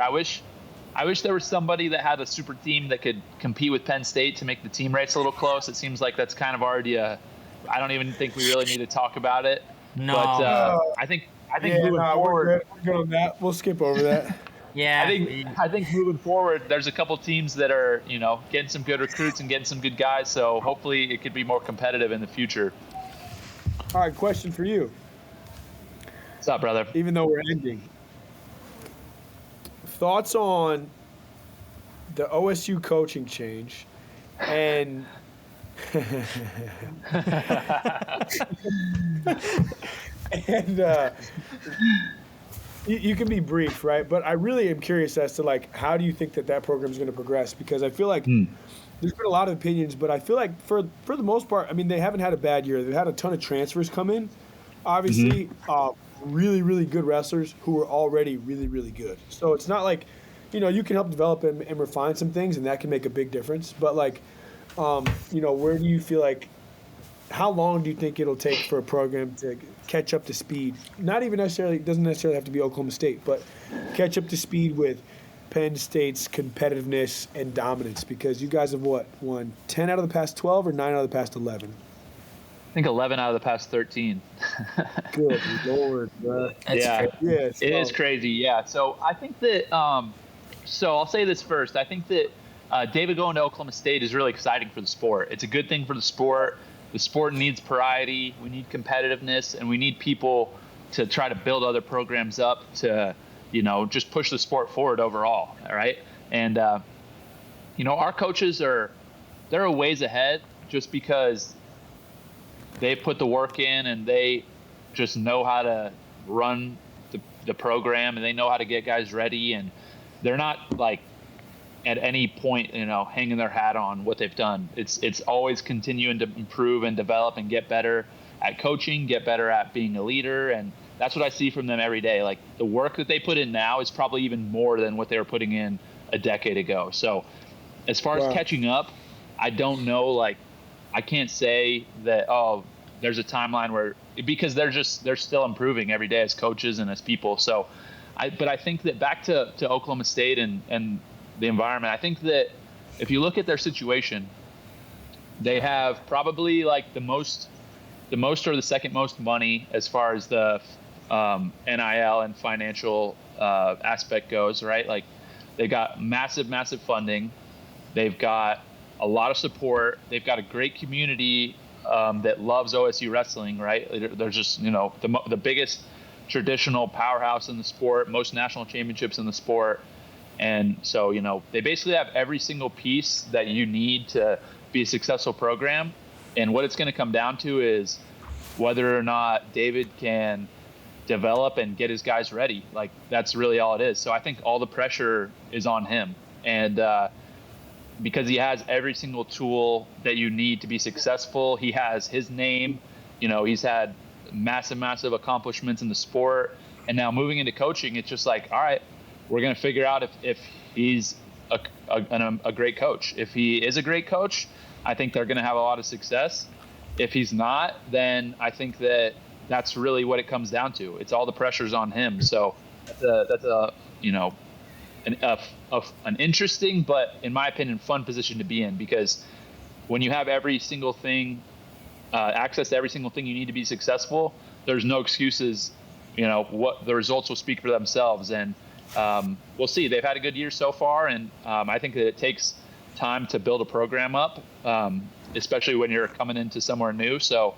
I wish there was somebody that had a super team that could compete with Penn State to make the team race a little close. It seems like that's kind of already I don't even think we really need to talk about it. No. But I think moving forward, we're good on that. We'll skip over that. Yeah. I think moving forward, there's a couple teams that are, getting some good recruits and getting some good guys. So hopefully it could be more competitive in the future. All right, question for you. What's up, brother? Even though we're ending, thoughts on the OSU coaching change and you can be brief, right? But I really am curious as to, like, how do you think that program is going to progress? Because I feel like there's been a lot of opinions, but I feel like for the most part, I mean, they haven't had a bad year. They've had a ton of transfers come in, obviously, really, really good wrestlers who were already really, really good. So it's not like, you can help develop and refine some things, and that can make a big difference. But, like, where do you feel like – how long do you think it'll take for a program to catch up to speed? Not even necessarily – it doesn't necessarily have to be Oklahoma State, but catch up to speed with Penn State's competitiveness and dominance, because you guys have, won 10 out of the past 12 or 9 out of the past 11? I think 11 out of the past 13. Good Lord, bro. Yeah, it is crazy. Yeah, so I think that so I'll say this first. I think that David going to Oklahoma State is really exciting for the sport. It's a good thing for the sport. The sport needs variety. We need competitiveness, and we need people to try to build other programs up to, just push the sport forward overall. All right. And, our coaches they're a ways ahead just because they put the work in and they just know how to run the program, and they know how to get guys ready, and they're not like at any point, hanging their hat on what they've done. It's always continuing to improve and develop and get better at coaching, get better at being a leader. And that's what I see from them every day. Like, the work that they put in now is probably even more than what they were putting in a decade ago. So as far as catching up, I don't know, like, I can't say that, there's a timeline where, because they're still improving every day as coaches and as people. So but I think that back to Oklahoma State and the environment, I think that if you look at their situation, they have probably like the most or the second most money as far as the NIL and financial aspect goes, right? Like, they got massive funding. They've got a lot of support. They've got a great community that loves OSU wrestling, right? They're just, the biggest traditional powerhouse in the sport, most national championships in the sport. And so, they basically have every single piece that you need to be a successful program. And what it's going to come down to is whether or not David can develop and get his guys ready. Like, that's really all it is. So I think all the pressure is on him. And because he has every single tool that you need to be successful, he has his name, he's had massive accomplishments in the sport. And now moving into coaching, it's just like, all right, we're going to figure out if he's a great coach. If he is a great coach, I think they're going to have a lot of success. If he's not, then I think that's really what it comes down to. It's all the pressure's on him. So that's an interesting, but in my opinion, fun position to be in, because when you have every single thing, access to every single thing you need to be successful, there's no excuses. What the results will speak for themselves. And we'll see. They've had a good year so far, and I think that it takes time to build a program up, especially when you're coming into somewhere new. So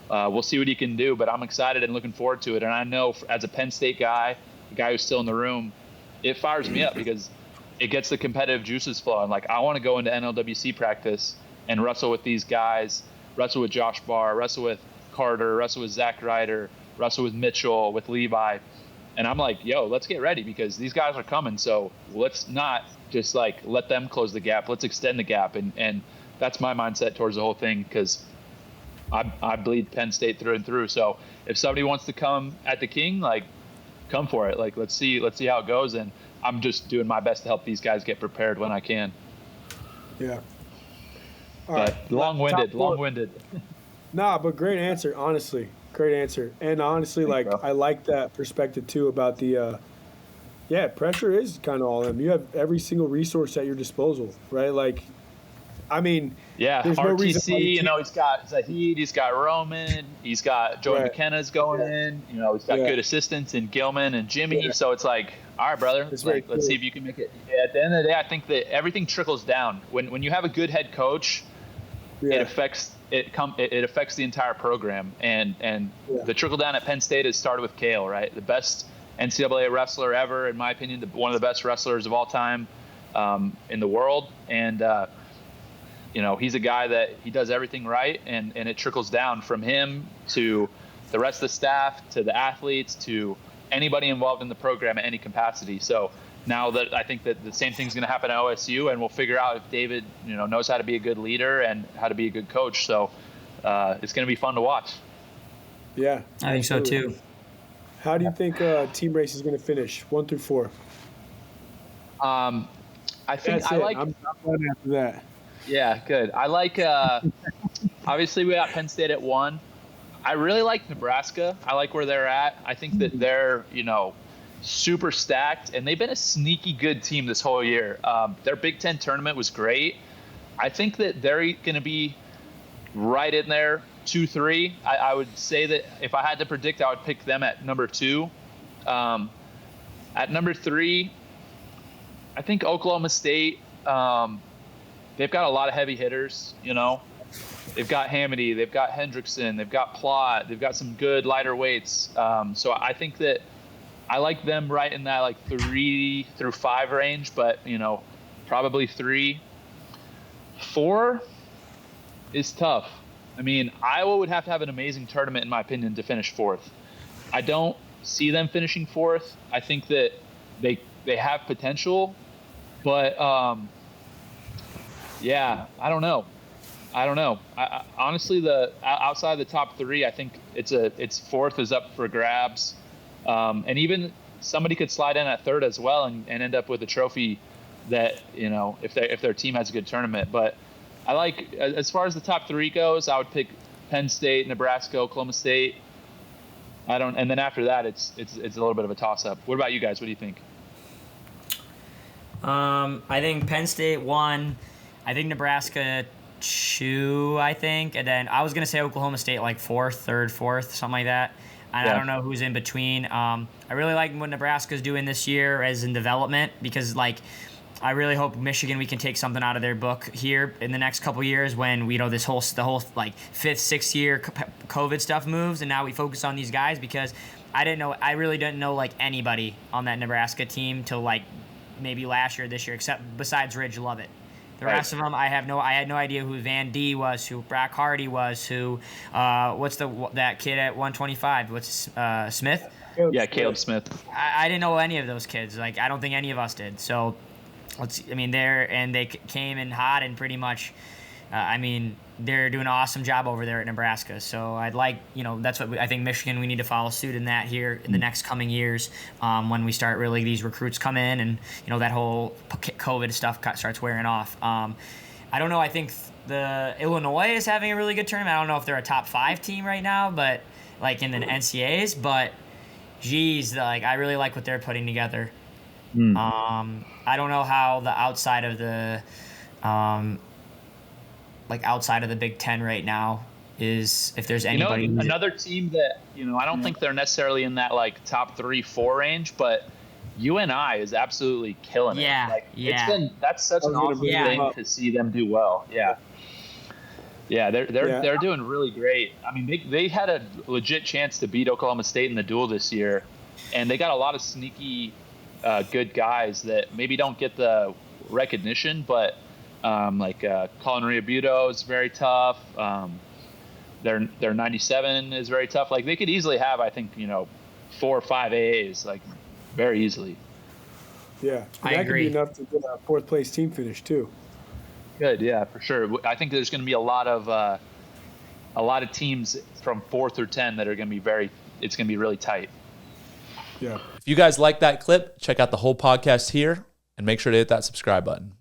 we'll see what he can do, but I'm excited and looking forward to it. And I know, as a Penn State guy, the guy who's still in the room, it fires me up because it gets the competitive juices flowing. Like, I want to go into NLWC practice and wrestle with these guys, wrestle with Josh Barr, wrestle with Carter, wrestle with Zach Ryder, wrestle with Mitchell, with Levi. And I'm like, yo, let's get ready because these guys are coming. So let's not just like let them close the gap. Let's extend the gap. And that's my mindset towards the whole thing, because I bleed Penn State through and through. So if somebody wants to come at the King, like, come for it. Like, let's see how it goes. And I'm just doing my best to help these guys get prepared when I can. Yeah. All right. Long-winded. Nah, but great answer, honestly. Great answer. And honestly, like, I like that perspective too about the Yeah, pressure is kind of all them. You have every single resource at your disposal, right? Like, I mean, Yeah, there's no reason why RTC, he's got Zahid, he's got Roman, he's got Joey McKenna's going in, he's got good assistants in Gilman and Jimmy. Yeah. So it's like, all right, brother, let's see if you can make it. Yeah, at the end of the day, I think that everything trickles down. When you have a good head coach, it affects the entire program. And the trickle down at Penn State has started with Kale, right? The best NCAA wrestler ever, in my opinion, one of the best wrestlers of all time in the world. And he's a guy that he does everything right, and it trickles down from him to the rest of the staff, to the athletes, to anybody involved in the program at any capacity. So now that I think that the same thing's going to happen at OSU, and we'll figure out if David, knows how to be a good leader and how to be a good coach. So it's going to be fun to watch. Yeah, I think so too. How do you think team race is going to finish, 1 through 4? I think I'm done after that. Yeah, good. I like, obviously we got Penn State at 1. I really like Nebraska. I like where they're at. I think that they're, super stacked, and they've been a sneaky good team this whole year. Their Big Ten tournament was great. I think that they're going to be right in there, 2-3. I would say that if I had to predict, I would pick them at number 2. At number 3, I think Oklahoma State, they've got a lot of heavy hitters, They've got Hamity, they've got Hendrickson, they've got Plott, they've got some good lighter weights. So I think that I like them right in that 3 through 5 range, but, probably 3. 4 is tough. I mean, Iowa would have to have an amazing tournament, in my opinion, to finish 4th. I don't see them finishing 4th. I think that they have potential, but yeah, I don't know. I honestly, outside the top 3, I think it's 4th is up for grabs, and even somebody could slide in at 3rd as well and end up with a trophy that if their team has a good tournament. But I like, as far as the top 3 goes, I would pick Penn State, Nebraska, Oklahoma State. And then after that, it's a little bit of a toss up. What about you guys? What do you think? I think Penn State 1. I think Nebraska 2. And then I was gonna say Oklahoma State 4th, 3rd, 4th, something like that. And yeah. I don't know who's in between. I really like what Nebraska's doing this year as in development, because I really hope Michigan, we can take something out of their book here in the next couple years when the whole 5th, 6th year COVID stuff moves, and now we focus on these guys, because I really didn't know anybody on that Nebraska team till maybe last year, this year, except besides Ridge Lovett. The rest of them, I had no idea who Van D was, who Brock Hardy was, who that kid at 125? What's Smith? Caleb Smith. I didn't know any of those kids. I don't think any of us did. So they came in hot and pretty much, they're doing an awesome job over there at Nebraska. So I'd that's what I think Michigan, we need to follow suit in that here in the next coming years, when we start really, these recruits come in and, that whole COVID stuff starts wearing off. I don't know. I think the Illinois is having a really good tournament. I don't know if they're a top 5 team right now, but in the NCAAs, but geez, I really like what they're putting together. I don't know how the outside of the Big Ten right now is, if there's anybody. Another team that I don't think they're necessarily in that top 3-4 range, but UNI is absolutely killing it. That's such an awesome thing to see them do well. They're doing really great. I mean, they had a legit chance to beat Oklahoma State in the duel this year, and they got a lot of sneaky good guys that maybe don't get the recognition, but Colin Riabuto is very tough. Their 97 is very tough. They could easily have, I think, 4 or 5 AAs, very easily. Yeah, I agree. Could be enough to get a 4th place team finish too. Good, yeah, for sure. I think there's going to be a lot of teams from 4 through 10 that are going to be it's going to be really tight. Yeah. If you guys like that clip, check out the whole podcast here and make sure to hit that subscribe button.